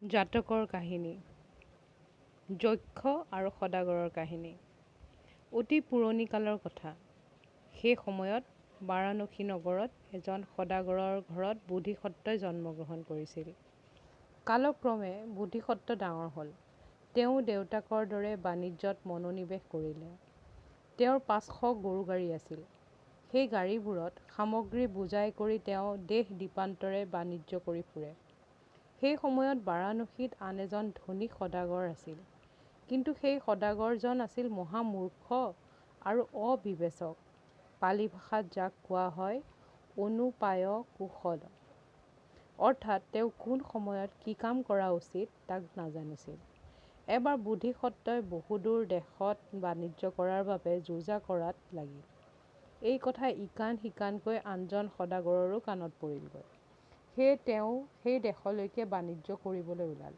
জাতকৰ কাহিনী। যক্ষ আৰু সদাগৰৰ কাহিনী অতি পুৰণি কালৰ কথা। সেই সময়ত বাৰাণসী নগৰত এজন সদাগৰৰ ঘৰত বোধিসত্ত্বই জন্মগ্ৰহণ কৰিছিল। কালক্ৰমে বোধিসত্ত্ব ডাঙৰ হ'ল। তেওঁ দেউতাকৰ দৰে বাণিজ্যত মনোনিৱেশ কৰিলে। তেওঁৰ 500 গৰু গাড়ী আছিল। সেই গাড়ীবোৰত সামগ্ৰী বোজাই কৰি তেওঁ দেশ দ্বীপান্তৰে বাণিজ্য কৰি ফুৰে। সেই সময়ত বাৰাণসীত আন এজন ধনী সদাগৰ আছিল। কিন্তু সেই সদাগৰজন আছিল মহামূৰ্খ আৰু অবিবেচক, পালি ভাষাত যাক কোৱা হয় অনুপায়কুশল। অৰ্থাৎ তেওঁ কোন সময়ত কি কাম কৰা উচিত তাক নাজানিছিল। এবাৰ বোধিসত্ত্বই বহুদূৰ দেশত বাণিজ্য কৰাৰ বাবে যোজা কৰাত লাগিল। এই কথা ইকান সিকানকৈ আনজন সদাগৰৰো কাণত পৰিলগৈ। সেয়ে তেওঁ সেই দেশলৈকে বাণিজ্য কৰিবলৈ ওলাল।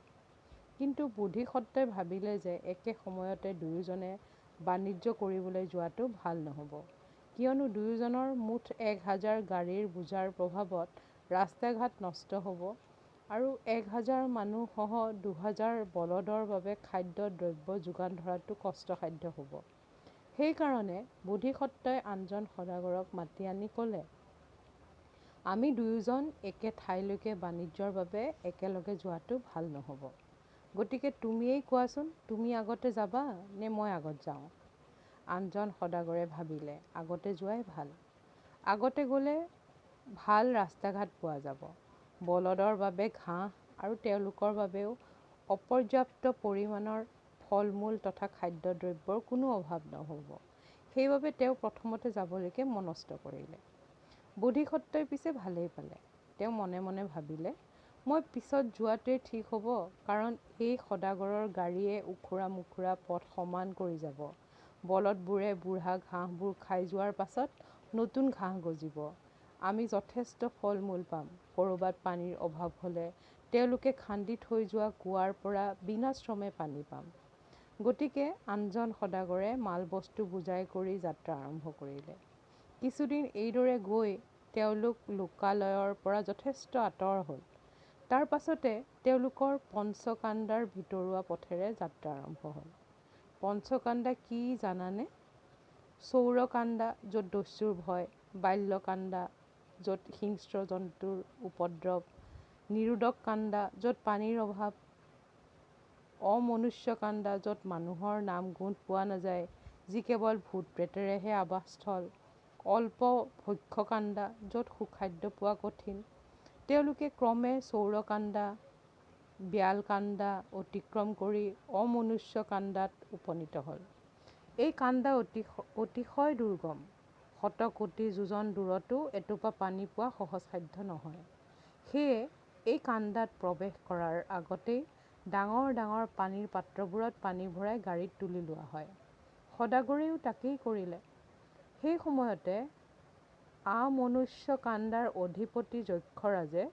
কিন্তু বোধিসত্ত্বই ভাবিলে যে একে সময়তে দুয়োজনে বাণিজ্য কৰিবলৈ যোৱাটো ভাল নহ'ব। কিয়নো দুয়োজনৰ মুঠ 1000 গাড়ীৰ বোজাৰ প্ৰভাৱত ৰাস্তা ঘাট নষ্ট হ'ব আৰু 1000 মানুহসহ 2000 বলদৰ বাবে খাদ্য দ্ৰব্য যোগান ধৰাটো কষ্টসাধ্য হ'ব। সেইকাৰণে বোধিসত্ত্বই আনজন সদাগৰক মাতি আনি ক'লে, আমি দুয়োজন একে ঠাইলৈকে বাণিজ্যৰ বাবে একেলগে যোৱাটো ভাল নহ'ব। গতিকে তুমিয়েই কোৱাচোন, তুমি আগতে যাবা নে মই আগত যাওঁ? আনজন সদাগৰে ভাবিলে আগতে যোৱাই ভাল। আগতে গ'লে ভাল ৰাস্তা ঘাট পোৱা যাব, বলদৰ বাবে ঘাঁহ আৰু তেওঁলোকৰ বাবেও অপৰ্যাপ্ত পৰিমাণৰ ফল মূল তথা খাদ্য দ্ৰব্যৰ কোনো অভাৱ নহ'ব। সেইবাবে তেওঁ প্ৰথমতে যাবলৈকে মনস্থ কৰিলে। বোধিসত্ত্বই পিছে ভালেই পালে। তেওঁ মনে মনে ভাবিলে, মই পিছত যোৱাটোৱে ঠিক হ'ব, কাৰণ এই সদাগৰৰ গাড়ীয়ে ওখোৰা মোখোৰা পথ সমান কৰি যাব। বলদবোৰে বুঢ়া ঘাঁহবোৰ খাই যোৱাৰ পাছত নতুন ঘাঁহ গজিব। আমি যথেষ্ট ফল মূল পাম। ক'ৰবাত পানীৰ অভাৱ হ'লে তেওঁলোকে খান্দি থৈ যোৱা কুঁৱাৰ পৰা বিনা শ্ৰমে পানী পাম। গতিকে আনজন সদাগৰে মালবস্তু বোজাই কৰি যাত্ৰা আৰম্ভ কৰিলে। কিছুদিন এইদৰে গৈ তেওঁলোক লোকালয়ৰ পৰা যথেষ্ট আঁতৰ হ'ল। তাৰ পাছতে তেওঁলোকৰ পঞ্চকাণ্ডাৰ ভিতৰুৱা পথেৰে যাত্ৰা আৰম্ভ হ'ল। পঞ্চকাণ্ডা কি জানানে? চৌৰকাণ্ডা য'ত দস্যুৰ ভয়, বাল্যকাণ্ডা য'ত হিংস্ৰ জন্তুৰ উপদ্ৰৱ, নিৰোধকাণ্ডা য'ত পানীৰ অভাৱ, অমনুষ্যকাণ্ডা য'ত মানুহৰ নাম গোন্ধ পোৱা নাযায়, যি কেৱল ভূত প্ৰেতৰেহে আবাসস্থল, অল্প ভক্ষকাণ্ডা য'ত সুখাদ্য পোৱা কঠিন। তেওঁলোকে ক্ৰমে চৌৰকাণ্ডা, ব্যালকাণ্ডা অতিক্ৰম কৰি অমনুষ্যকাণ্ডাত উপনীত হ'ল। এই কাণ্ডা অতিশয় দুৰ্গম। শতকোটি যোজন দূৰতো এটোপা পানী পোৱা সহজসাধ্য নহয়। সেয়ে এই কাণ্ডাত প্ৰৱেশ কৰাৰ আগতেই ডাঙৰ ডাঙৰ পানীৰ পাত্ৰবোৰত পানী ভৰাই গাড়ীত তুলি লোৱা হয়। সদাগৰেও তাকেই কৰিলে। সেই সময়তে আমনুষ্যকাণ্ডাৰ অধিপতি যক্ষৰাজে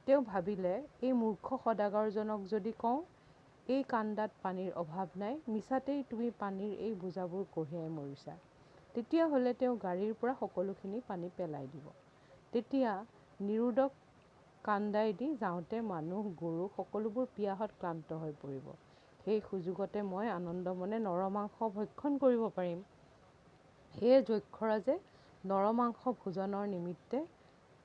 তেওঁ ভাবিলে, এই মূৰ্খ সদাগৰজনক যদি কওঁ, এই কাণ্ডাত পানীৰ অভাৱ নাই, মিছাতেই তুমি পানীৰ এই বোজাবোৰ কঢ়িয়াই মৰিছা, তেতিয়াহ'লে তেওঁ গাড়ীৰ পৰা সকলোখিনি পানী পেলাই দিব। তেতিয়া নিৰোধক কাণ্ডাইদি যাওঁতে মানুহ গৰু সকলোবোৰ পিয়াহত ক্লান্ত হৈ পৰিব। সেই সুযোগতে মই আনন্দমনে নৰমাংস ভক্ষণ কৰিব পাৰিম। সেয়ে যক্ষৰাজে নৰমাংস ভোজনৰ নিমিত্তে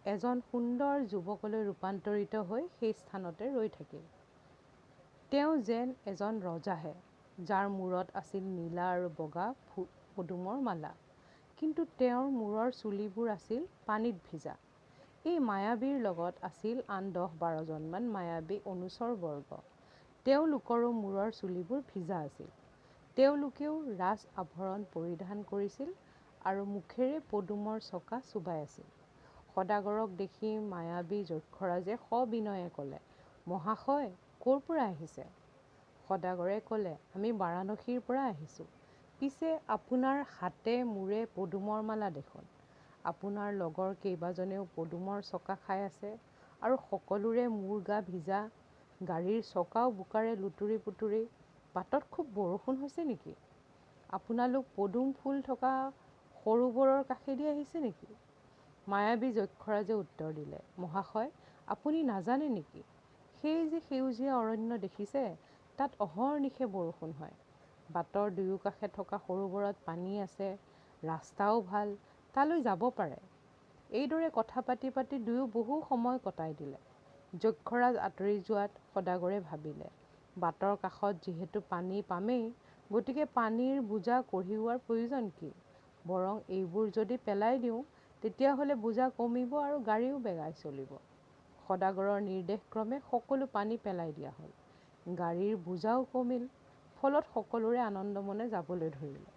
এজন সুন্দৰ যুৱকলৈ ৰূপান্তৰিত হৈ সেই স্থানতে ৰৈ থাকিল। তেওঁ যেন এজন ৰজাহে, যাৰ মূৰত আছিল নীলা আৰু বগা পদুমৰ মালা। কিন্তু তেওঁৰ মূৰৰ চুলিবোৰ আছিল পানীত ভিজা। এই মায়াবীৰ লগত আছিল আন 10-12 জনমান মায়াবী অনুচৰ বৰ্গ। তেওঁলোকৰো মূৰৰ চুলিবোৰ ভিজা আছিল। তেওঁলোকেও ৰাজ আভৰণ পৰিধান কৰিছিল আৰু মুখেৰে পদুমৰ চকা চোবাই আছিল। সদাগৰক দেখি মায়াবী যক্ষৰাজে সবিনয়ে ক'লে, মহাশয়, ক'ৰ পৰা আহিছে? সদাগৰে ক'লে, আমি বাৰাণসীৰ পৰা আহিছোঁ। পিছে আপোনাৰ হাতে মূৰে পদুমৰ মালা দেখোন। আপোনাৰ লগৰ কেইবাজনেও পদুমৰ চকা খাই আছে আৰু সকলোৰে মূৰ গা ভিজা, গাড়ীৰ চকাও বোকাৰে লুতুৰি পুতুৰি। বাটত খুব বৰষুণ হৈছে নেকি? আপোনালোক পদুম ফুল থকা সৰোবৰৰ কাষেদি আহিছে নেকি? মায়াবী যক্ষৰাজে উত্তৰ দিলে, মহাশয়, আপুনি নাজানে নেকি? সেই যে সেউজীয়া অৰণ্য দেখিছে, তাত অহৰ্নিশে বৰষুণ হয়। বাটৰ দুয়োকাষে থকা সৰোবৰত পানী আছে, ৰাস্তাও ভাল, তালৈ যাব পাৰে। এইদৰে কথা পাতি পাতি দুয়ো বহু সময় কটাই দিলে। যক্ষৰাজ আঁতৰি যোৱাত সদাগৰে ভাবিলে, বাটৰ কাষত যিহেতু পানী পামেই, গতিকে পানীৰ বোজা কঢ়িওৱাৰ প্ৰয়োজন কি? বৰং এইবোৰ যদি পেলাই দিওঁ, তেতিয়াহ'লে বোজা কমিব আৰু গাড়ীও বেগাই চলিব। সদাগৰৰ নিৰ্দেশক্ৰমে সকলো পানী পেলাই দিয়া হ'ল। গাড়ীৰ বোজাও কমিল, ফলত সকলোৰে আনন্দমনে যাবলৈ ধৰিলে।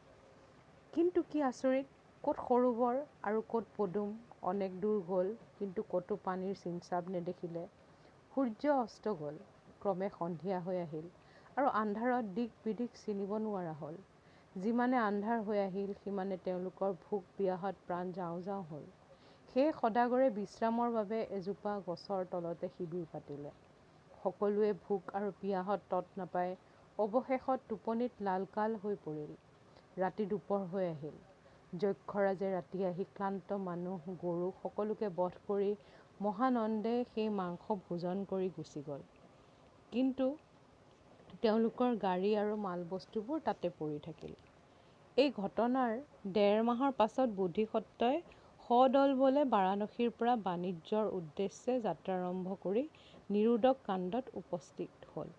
কিন্তু কি আচৰিত, ক'ত সৰোবৰ আৰু ক'ত পদুম। অনেক দূৰ গ'ল, কিন্তু ক'তো পানীৰ চিনচাব নেদেখিলে। সূৰ্য অস্ত গ'ল, ক্ৰমে সন্ধিয়া হৈ আহিল, আৰু আন্ধাৰত দিক বিদিক চিনিব নোৱাৰা হ'ল। যিমানে আন্ধাৰ হৈ আহিল, সিমানে তেওঁলোকৰ ভোক পিয়াহত প্ৰাণ যাওঁ যাওঁ হ'ল। সেয়ে সদাগৰে বিশ্ৰামৰ বাবে এজোপা গছৰ তলতে শিবিৰ পাতিলে। সকলোৱে ভোক আৰু পিয়াহত তত নাপাই অৱশেষত টোপনিত লালকাল হৈ পৰিল। ৰাতি দুপৰ হৈ আহিল। যক্ষৰাজে ৰাতি আহি ক্লান্ত মানুহ, গৰু সকলোকে বধ কৰি মহানন্দে সেই মাংস ভোজন কৰি গুচি গ'ল। কিন্তু তেওঁলোকৰ গাড়ী আৰু মালবস্তুবোৰ তাতে পৰি থাকিল। এই ঘটনাৰ ১.৫ মাহৰ পাছত বোধিসত্ত্বই সদলবলে বাৰাণসীৰ পৰা বাণিজ্যৰ উদ্দেশ্যে যাত্ৰাৰম্ভ কৰি নিৰোধক কাণ্ডত উপস্থিত হ'ল।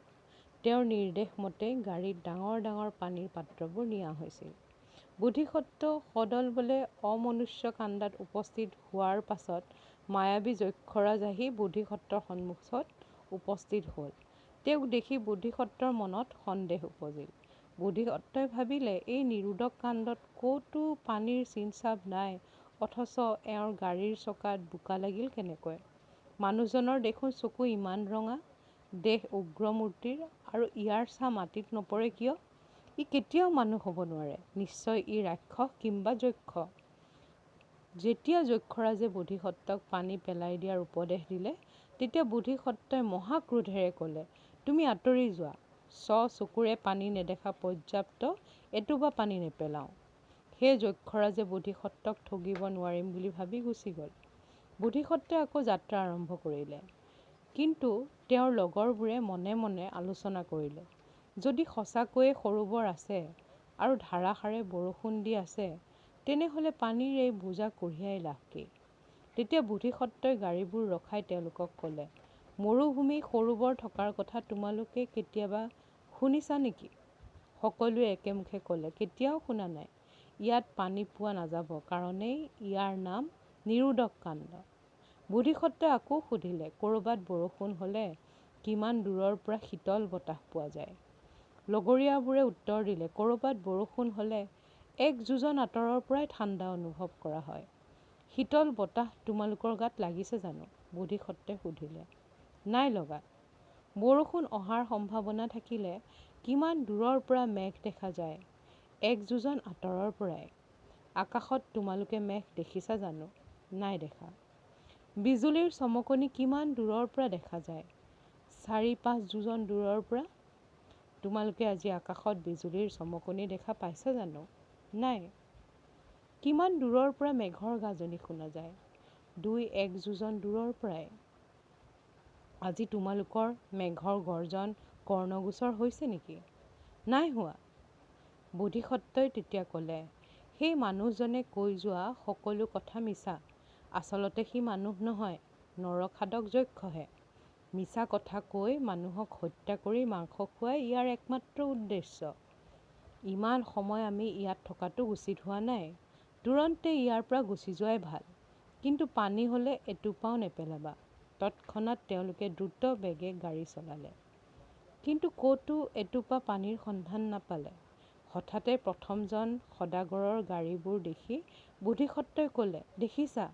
তেওঁৰ নিৰ্দেশ মতে গাড়ীত ডাঙৰ ডাঙৰ পানীৰ পাত্ৰবোৰ নিয়া হৈছিল। বোধিসত্ত্ব সদলবলে অমনুষ্য কাণ্ডত উপস্থিত হোৱাৰ পাছত মায়াবী যক্ষৰাজ আহি বোধিসত্ত্বৰ সন্মুখত উপস্থিত হ'ল। তেওঁক দেখি বোধিসত্ত্বৰ মনত সন্দেহ উপজিল। বোধিসত্ত্বই ভাবিলে, এই নিৰোধক কাণ্ডত ক'তো পানীৰ চিনচাব নাই, অথচ এওঁৰ গাড়ীৰ চকাত বোকা লাগিল কেনেকৈ? মানুহজনৰ দেখোন চকু ইমান ৰঙা, দেহ উগ্ৰমূৰ্তিৰ, আৰু ইয়াৰ ছাঁ মাটিত নপৰে কিয়? ই কেতিয়াও মানুহ হ'ব নোৱাৰে, নিশ্চয় ই ৰাক্ষস কিম্বা যক্ষ। যেতিয়া যক্ষৰাজে বোধিসত্ত্বক পানী পেলাই দিয়াৰ উপদেশ দিলে, তেতিয়া বোধিসত্ত্বই মহাক্ৰোধেৰে ক'লে, তুমি আঁতৰি যোৱা, স্ব-চকুৰে পানী নেদেখা পৰ্যাপ্ত, এটোপা পানী নেপেলাওঁ। সেয়ে যক্ষৰাজে বোধিসত্ত্বক ঠগিব নোৱাৰিম বুলি ভাবি গুচি গ'ল। বোধিসত্ত্বই আকৌ যাত্ৰা আৰম্ভ কৰিলে। কিন্তু তেওঁৰ লগৰবোৰে মনে মনে আলোচনা কৰিলে, যদি সঁচাকৈয়ে সৰোবৰ আছে আৰু ধাৰাসাৰে বৰষুণ দি আছে, তেনেহ'লে পানীৰ এই বোজা কঢ়িয়াই লাভ কি? তেতিয়া বোধিসত্ত্বই গাড়ীবোৰ ৰখাই তেওঁলোকক ক'লে, মৰুভূমি সৰোবৰ থকাৰ কথা তোমালোকে কেতিয়াবা শুনিছা নেকি? সকলোৱে একেমুখে ক'লে, কেতিয়াও শুনা নাই। ইয়াত পানী পোৱা নাযাব, কাৰণেই ইয়াৰ নাম নিৰোধক কাণ্ড। বোধিসত্ত্বই আকৌ সুধিলে, ক'ৰবাত বৰষুণ হ'লে কিমান দূৰৰ পৰা শীতল বতাহ পোৱা যায়? লগৰীয়াবোৰে উত্তৰ দিলে, ক'ৰবাত বৰষুণ হ'লে ১ যোজন আঁতৰৰ পৰাই ঠাণ্ডা অনুভৱ কৰা হয়। শীতল বতাহ তোমালোকৰ গাত লাগিছে জানো? বোধিসত্ত্বই সুধিলে। নাই লগা। বৰষুণ অহাৰ সম্ভাৱনা থাকিলে কিমান দূৰৰ পৰা মেঘ দেখা যায়? ১ যোজন আঁতৰৰ পৰাই। আকাশত তোমালোকে মেঘ দেখিছা জানো? নাই দেখা। বিজুলীৰ চমকনি কিমান দূৰৰ পৰা দেখা যায়? ৪-৫ যোজন দূৰৰ পৰা। তোমালোকে আজি আকাশত বিজুলীৰ চমকনি দেখা পাইছা জানো? নাই। কিমান দূৰৰ পৰা মেঘৰ গাজনি শুনা যায়? ২-১ যোজন দূৰৰ পৰাই। আজি তোমালোকৰ মেঘৰ গৰ্জন কৰ্ণগোচৰ হৈছে নেকি? নাই হোৱা। বোধিসত্ত্বই তেতিয়া ক'লে, সেই মানুহজনে কৈ যোৱা সকলো কথা মিছা। আচলতে সি মানুহ নহয়, নৰখাদক যক্ষহে। মিছা কথা কৈ মানুহক হত্যা কৰি মাংস খোৱাই ইয়াৰ একমাত্ৰ উদ্দেশ্য। ইমান সময় আমি ইয়াত থকাটো উচিত হোৱা নাই। তুৰন্তে ইয়াৰ পৰা গুচি যোৱাই ভাল। কিন্তু পানী হ'লে এটোপাও নেপেলাবা। তৎক্ষণাত তেওঁলোকে দ্ৰুত বেগে গাড়ী চলালে। কিন্তু ক'তো এটোপা পানীৰ সন্ধান নাপালে। হঠাতে প্ৰথমজন সদাগৰৰ গাড়ীবোৰ দেখি বোধিসত্ত্বই ক'লে, দেখিছা,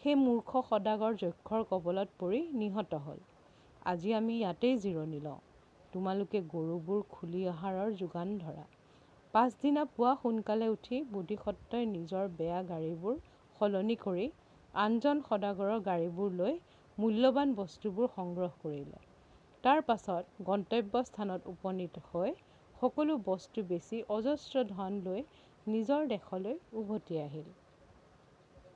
সেই মূৰ্খ সদাগৰ যক্ষৰ কবলত পৰি নিহত হ'ল। আজি আমি ইয়াতেই জিৰণি লওঁ। তোমালোকে গৰুবোৰ খুলি আহাৰৰ যোগান ধৰা। পাছদিনা পুৱা সোনকালে উঠি বোধিসত্ত্বই নিজৰ বেয়া গাড়ীবোৰ সলনি কৰি আনজন সদাগৰৰ গাড়ীবোৰ লৈ মূল্যৱান বস্তুবোৰ সংগ্ৰহ কৰিলে। তাৰ পাছত গন্তব্যস্থানত উপনীত হৈ সকলো বস্তু বেচি অজস্ৰ ধন লৈ নিজৰ দেশলৈ উভতি আহিল।